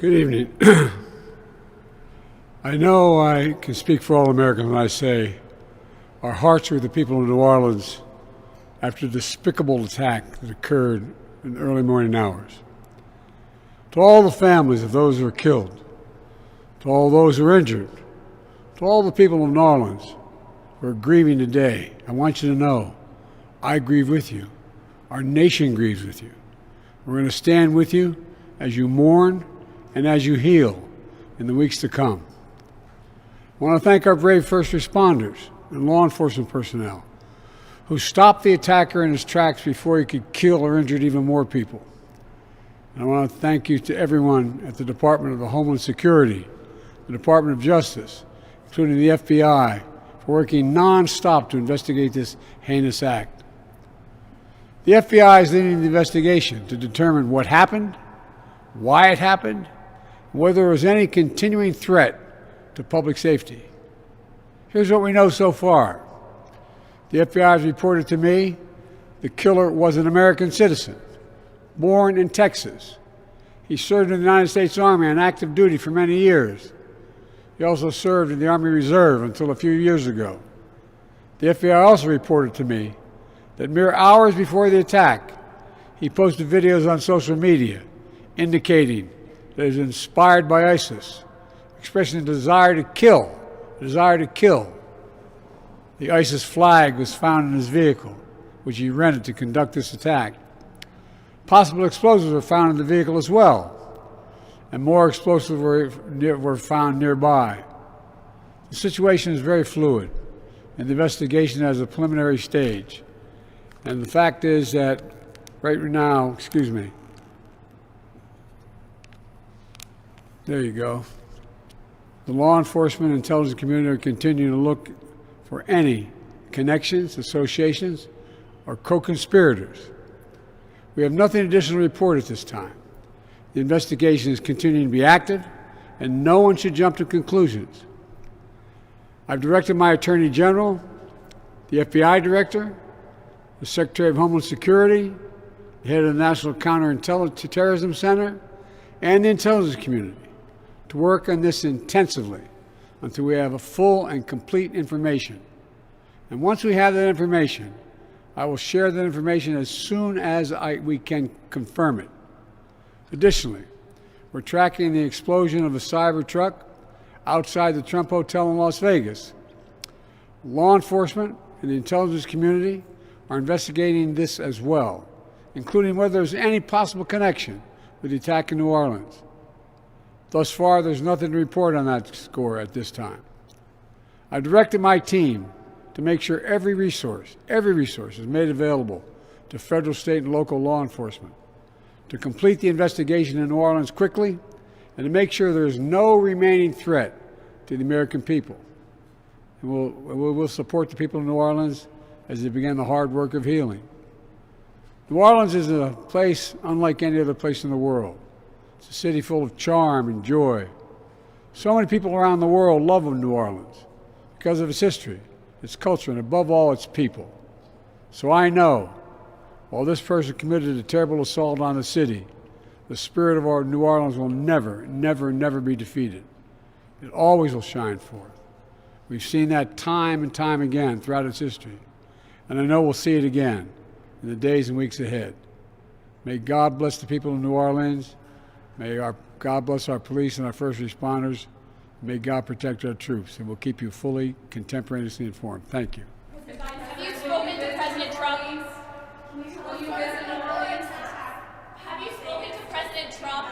Good evening. I know I can speak for all Americans when I say our hearts are with the people of New Orleans after the despicable attack that occurred in the early morning hours. To all the families of those who were killed, to all those who were injured, to all the people of New Orleans who are grieving today, I want you to know I grieve with you. Our nation grieves with you. We're going to stand with you as you mourn and as you heal in the weeks to come. I want to thank our brave first responders and law enforcement personnel who stopped the attacker in his tracks before he could kill or injure even more people. And I want to thank you to everyone at the Department of Homeland Security, the Department of Justice, including the FBI, for working nonstop to investigate this heinous act. The FBI is leading the investigation to determine what happened, why it happened, and whether there was any continuing threat to public safety. Here's what we know so far. The FBI has reported to me the killer was an American citizen, born in Texas. He served in the United States Army on active duty for many years. He also served in the Army Reserve until a few years ago. The FBI also reported to me that mere hours before the attack, he posted videos on social media indicating that he was inspired by ISIS, expressing a desire to kill. The ISIS flag was found in his vehicle, which he rented to conduct this attack. Possible explosives were found in the vehicle as well, and more explosives were found nearby. The situation is very fluid, and the investigation has a preliminary stage. And the fact is that right now, there you go. The law enforcement and intelligence community are continuing to look for any connections, associations, or co-conspirators. We have nothing additional to report at this time. The investigation is continuing to be active, and no one should jump to conclusions. I've directed my Attorney General, the FBI Director, the Secretary of Homeland Security, the head of the National Counterterrorism Center, and the intelligence community to work on this intensively until we have a full and complete information. And once we have that information, I will share that information as soon as we can confirm it. Additionally, we're tracking the explosion of a cyber truck outside the Trump Hotel in Las Vegas. Law enforcement and the intelligence community are investigating this as well, including whether there's any possible connection with the attack in New Orleans. Thus far, there's nothing to report on that score at this time. I directed my team to make sure every resource is made available to federal, state, and local law enforcement to complete the investigation in New Orleans quickly and to make sure there's no remaining threat to the American people. And we'll support the people of New Orleans as they begin the hard work of healing. New Orleans is a place unlike any other place in the world. It's a city full of charm and joy. So many people around the world love New Orleans because of its history, its culture, and above all, its people. So I know, while this person committed a terrible assault on the city, the spirit of our New Orleans will never, never, never be defeated. It always will shine forth. We've seen that time and time again throughout its history, and I know we'll see it again in the days and weeks ahead. May God bless the people of New Orleans. May God bless our police and our first responders. May God protect our troops, and we'll keep you fully, contemporaneously informed. Thank you. Have you spoken to President Trump? Will you visit New Orleans? Have you spoken to President Trump?